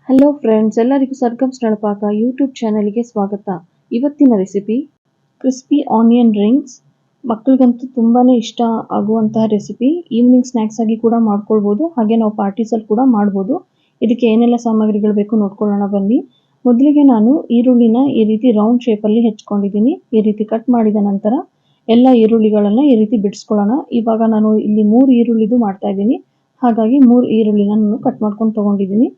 Hello friends, ಎಲ್ಲರಿಗೂ ಸರ್ಗಮ್ಸ್ ನಳಪಾಕ YouTube ಚಾನೆಲ್ಗೆ ಸ್ವಾಗತ. ಇವತ್ತಿನ ರೆಸಿಪಿ ಕ್ರಿಸ್ಪಿ ಆನಿಯನ್ ರಿಂಗ್ಸ್. ಮಕ್ಕಳಿಗಂತೂ ತುಂಬಾ ಇಷ್ಟ ಆಗುವಂತಹ ರೆಸಿಪಿ. ಈವ್ನಿಂಗ್ ಸ್ನ್ಯಾಕ್ಸ್ ಆಗಿ ಕೂಡ ಮಾಡ್ಕೊಳ್ಬೋದು, ಹಾಗೆ ನಾವು ಪಾರ್ಟೀಸಲ್ಲಿ ಕೂಡ ಮಾಡ್ಬೋದು. ಇದಕ್ಕೆ ಏನೆಲ್ಲ ಸಾಮಗ್ರಿಗಳು ಬೇಕು ನೋಡ್ಕೊಳ್ಳೋಣ ಬನ್ನಿ. ಮೊದಲಿಗೆ ನಾನು ಈರುಳ್ಳಿನ ಈ ರೀತಿ ರೌಂಡ್ ಶೇಪಲ್ಲಿ ಹೆಚ್ಕೊಂಡಿದ್ದೀನಿ. ಈ ರೀತಿ ಕಟ್ ಮಾಡಿದ ನಂತರ ಎಲ್ಲ ಈರುಳ್ಳಿಗಳನ್ನು ಈ ರೀತಿ ಬಿಡಿಸ್ಕೊಳ್ಳೋಣ. ಇವಾಗ ನಾನು ಇಲ್ಲಿ 3 ಈರುಳ್ಳಿದು ಮಾಡ್ತಾ ಇದ್ದೀನಿ, ಹಾಗಾಗಿ 3 ಈರುಳ್ಳಿನ ನಾನು ಕಟ್ ಮಾಡ್ಕೊಂಡು ತೊಗೊಂಡಿದ್ದೀನಿ.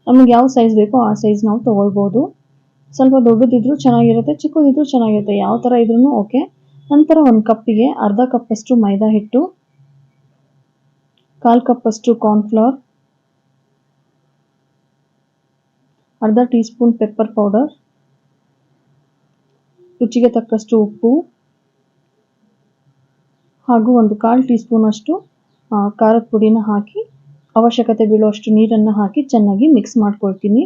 ನಮಗೆ ಯಾವ ಸೈಜ್ ಬೇಕೋ ಆ ಸೈಜ್ ನಾವು ತೊಗೊಳ್ಬೋದು. ಸ್ವಲ್ಪ ದೊಡ್ಡದಿದ್ರೂ ಚೆನ್ನಾಗಿರುತ್ತೆ, ಚಿಕ್ಕದಿದ್ರೂ ಚೆನ್ನಾಗಿರುತ್ತೆ, ಯಾವ ಥರ ಇದ್ರೂ ಓಕೆ. ನಂತರ ಒಂದು ಕಪ್ಪಿಗೆ ಅರ್ಧ ಕಪ್ಪಷ್ಟು ಮೈದಾ ಹಿಟ್ಟು, 1/4 ಕಪ್ಪಷ್ಟು ಕಾರ್ನ್ಫ್ಲವರ್, ಅರ್ಧ ಟೀ ಸ್ಪೂನ್ ಪೆಪ್ಪರ್ ಪೌಡರ್, ರುಚಿಗೆ ತಕ್ಕಷ್ಟು ಉಪ್ಪು, ಹಾಗೂ ಒಂದು 1/4 ಟೀ ಸ್ಪೂನ್ ಅಷ್ಟು ಖಾರದ ಪುಡಿನ ಹಾಕಿ ಅವಶ್ಯಕತೆ ಬೀಳುವಷ್ಟು ನೀರನ್ನು ಹಾಕಿ ಚೆನ್ನಾಗಿ ಮಿಕ್ಸ್ ಮಾಡ್ಕೊಳ್ತೀನಿ.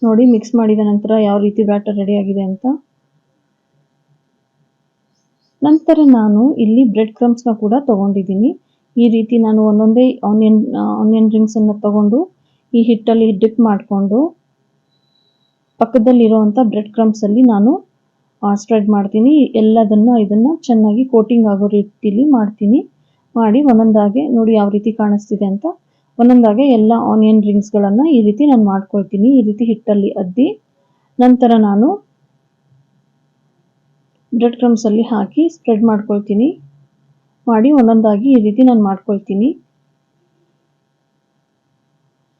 ನೋಡಿ, ಮಿಕ್ಸ್ ಮಾಡಿದ ನಂತರ ಯಾವ ರೀತಿ ಬ್ಯಾಟರ್ ರೆಡಿ ಆಗಿದೆ ಅಂತ. ನಂತರ ನಾನು ಇಲ್ಲಿ ಬ್ರೆಡ್ ಕ್ರಮ್ಸ್ನ ಕೂಡ ತಗೊಂಡಿದ್ದೀನಿ. ಈ ರೀತಿ ನಾನು ಒಂದೊಂದೇ ಆನಿಯನ್ ರಿಂಗ್ಸ್ ಅನ್ನು ತಗೊಂಡು ಈ ಹಿಟ್ಟಲ್ಲಿ ಡಿಪ್ ಮಾಡಿಕೊಂಡು ಪಕ್ಕದಲ್ಲಿರುವಂಥ ಬ್ರೆಡ್ ಕ್ರಮ್ಸ್ ಅಲ್ಲಿ ನಾನು ಸ್ಪ್ರೆಡ್ ಮಾಡ್ತೀನಿ. ಇದನ್ನು ಚೆನ್ನಾಗಿ ಕೋಟಿಂಗ್ ಆಗೋ ರೀತಿಲಿ ಮಾಡಿ ಒಂದೊಂದಾಗೆ ನೋಡಿ ಯಾವ ರೀತಿ ಕಾಣಿಸ್ತಿದೆ ಅಂತ. ಒಂದೊಂದಾಗೆ ಎಲ್ಲ ಆನಿಯನ್ ರಿಂಗ್ಸ್ಗಳನ್ನು ಈ ರೀತಿ ನಾನು ಮಾಡ್ಕೊಳ್ತೀನಿ. ಈ ರೀತಿ ಹಿಟ್ಟಲ್ಲಿ ಅದ್ದಿ ನಂತರ ನಾನು ಬ್ರೆಡ್ ಕ್ರಮ್ಸ್ ಅಲ್ಲಿ ಹಾಕಿ ಸ್ಪ್ರೆಡ್ ಮಾಡ್ಕೊಳ್ತೀನಿ. ಮಾಡಿ ಒಂದೊಂದಾಗಿ ಈ ರೀತಿ ನಾನು ಮಾಡ್ಕೊಳ್ತೀನಿ.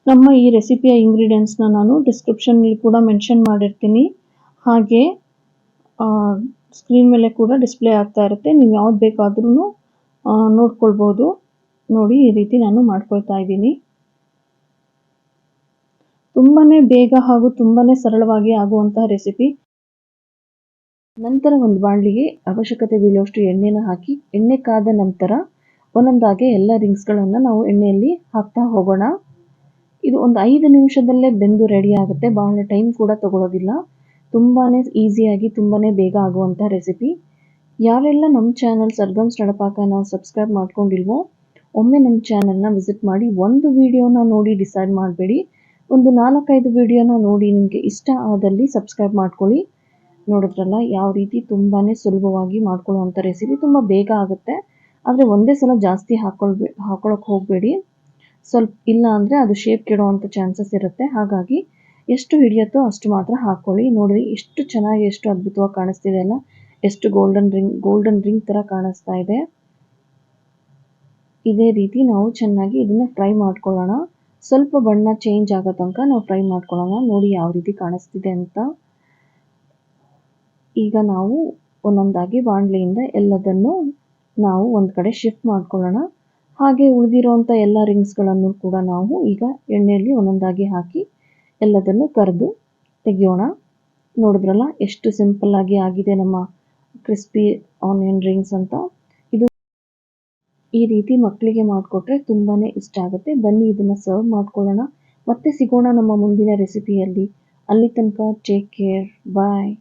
ನಮ್ಮ ಈ ರೆಸಿಪಿಯ ಇಂಗ್ರೀಡಿಯೆಂಟ್ಸ್ನ ನಾನು ಡಿಸ್ಕ್ರಿಪ್ಷನ್ನಲ್ಲಿ ಕೂಡ ಮೆನ್ಷನ್ ಮಾಡಿರ್ತೀನಿ, ಹಾಗೆ ಸ್ಕ್ರೀನ್ ಮೇಲೆ ಕೂಡ ಡಿಸ್ಪ್ಲೇ ಆಗ್ತಾ ಇರುತ್ತೆ. ನೀವು ಯಾವ್ದು ಬೇಕಾದ್ರೂ ನೋಡ್ಕೊಳ್ಬೋದು. ನೋಡಿ, ಈ ರೀತಿ ನಾನು ಮಾಡ್ಕೊಳ್ತಾ ಇದ್ದೀನಿ. ತುಂಬಾ ಬೇಗ ಹಾಗೂ ತುಂಬಾ ಸರಳವಾಗಿ ಆಗುವಂತಹ ರೆಸಿಪಿ. ನಂತರ ಒಂದು ಬಾಣಲಿಗೆ ಅವಶ್ಯಕತೆ ಬೀಳುವಷ್ಟು ಎಣ್ಣೆನ ಹಾಕಿ, ಎಣ್ಣೆ ಕಾದ ನಂತರ ಒಂದೊಂದಾಗೆ ಎಲ್ಲ ರಿಂಗ್ಸ್ಗಳನ್ನು ನಾವು ಎಣ್ಣೆಯಲ್ಲಿ ಹಾಕ್ತಾ ಹೋಗೋಣ. ಇದು ಒಂದು 5 ನಿಮಿಷದಲ್ಲೇ ಬೆಂದು ರೆಡಿ ಆಗುತ್ತೆ, ಬಹಳ ಟೈಮ್ ಕೂಡ ತಗೊಳ್ಳೋದಿಲ್ಲ. ತುಂಬಾ ಈಸಿಯಾಗಿ ತುಂಬಾ ಬೇಗ ಆಗುವಂಥ ರೆಸಿಪಿ. ಯಾರೆಲ್ಲ ನಮ್ಮ ಚಾನಲ್ ಸರ್ಗಮ್ಸ್ ನಳಪಾಕನ ಸಬ್ಸ್ಕ್ರೈಬ್ ಮಾಡ್ಕೊಂಡಿಲ್ವೋ ಒಮ್ಮೆ ನಮ್ಮ ಚಾನಲ್ನ ವಿಸಿಟ್ ಮಾಡಿ. ಒಂದು ವಿಡಿಯೋನ ನೋಡಿ ಡಿಸೈಡ್ ಮಾಡಬೇಡಿ, ಒಂದು 4-5 ವಿಡಿಯೋನ ನೋಡಿ ನಿಮಗೆ ಇಷ್ಟ ಆದಲ್ಲಿ ಸಬ್ಸ್ಕ್ರೈಬ್ ಮಾಡ್ಕೊಳ್ಳಿ. ನೋಡಿದ್ರಲ್ಲ ಯಾವ ರೀತಿ ತುಂಬಾ ಸುಲಭವಾಗಿ ಮಾಡ್ಕೊಳ್ಳುವಂಥ ರೆಸಿಪಿ. ತುಂಬ ಬೇಗ ಆಗುತ್ತೆ, ಆದರೆ ಒಂದೇ ಸಲ ಜಾಸ್ತಿ ಹಾಕೊಳ್ಳೋಕೆ ಹೋಗಬೇಡಿ. ಸ್ವಲ್ಪ ಇಲ್ಲ ಅಂದರೆ ಅದು ಶೇಪ್ ಕೆಡುವಂಥ ಚಾನ್ಸಸ್ ಇರುತ್ತೆ, ಹಾಗಾಗಿ ಎಷ್ಟು ಹಿಡಿಯುತ್ತೋ ಅಷ್ಟು ಮಾತ್ರ ಹಾಕ್ಕೊಳ್ಳಿ. ನೋಡಿ ಎಷ್ಟು ಚೆನ್ನಾಗಿ, ಎಷ್ಟು ಅದ್ಭುತವಾಗಿ ಕಾಣಿಸ್ತಿದೆ ಅಲ್ಲ, ಎಷ್ಟು ಗೋಲ್ಡನ್ ರಿಂಗ್ ಥರ ಕಾಣಿಸ್ತಾ ಇದೆ. ಇದೇ ರೀತಿ ನಾವು ಚೆನ್ನಾಗಿ ಇದನ್ನು ಫ್ರೈ ಮಾಡ್ಕೊಳ್ಳೋಣ. ಸ್ವಲ್ಪ ಬಣ್ಣ ಚೇಂಜ್ ಆಗೋ ತನಕ ನಾವು ಫ್ರೈ ಮಾಡ್ಕೊಳ್ಳೋಣ. ನೋಡಿ ಯಾವ ರೀತಿ ಕಾಣಿಸ್ತಿದೆ ಅಂತ. ಈಗ ನಾವು ಒಂದೊಂದಾಗಿ ಬಾಣಲೆಯಿಂದ ಎಲ್ಲದನ್ನು ನಾವು ಒಂದು ಕಡೆ ಶಿಫ್ಟ್ ಮಾಡ್ಕೊಳ್ಳೋಣ. ಹಾಗೆ ಉಳಿದಿರುವಂಥ ಎಲ್ಲ ರಿಂಗ್ಸ್ಗಳನ್ನು ಕೂಡ ನಾವು ಈಗ ಎಣ್ಣೆಯಲ್ಲಿ ಒಂದೊಂದಾಗಿ ಹಾಕಿ ಎಲ್ಲದನ್ನು ಕರೆದು ತೆಗೆಯೋಣ. ನೋಡಿದ್ರಲ್ಲ ಎಷ್ಟು ಸಿಂಪಲ್ ಆಗಿ ಆಗಿದೆ ನಮ್ಮ ಕ್ರಿಸ್ಪಿ ಆನಿಯನ್ ರಿಂಗ್ಸ್ ಅಂತ. ಇದು ಈ ರೀತಿ ಮಕ್ಕಳಿಗೆ ಮಾಡಿಕೊಟ್ರೆ ತುಂಬಾ ಇಷ್ಟ ಆಗುತ್ತೆ. ಬನ್ನಿ ಇದನ್ನು ಸರ್ವ್ ಮಾಡ್ಕೊಳ್ಳೋಣ. ಮತ್ತೆ ಸಿಗೋಣ ನಮ್ಮ ಮುಂದಿನ ರೆಸಿಪಿಯಲ್ಲಿ. ಅಲ್ಲಿ ತನಕ ಟೇಕ್ ಕೇರ್, ಬಾಯ್.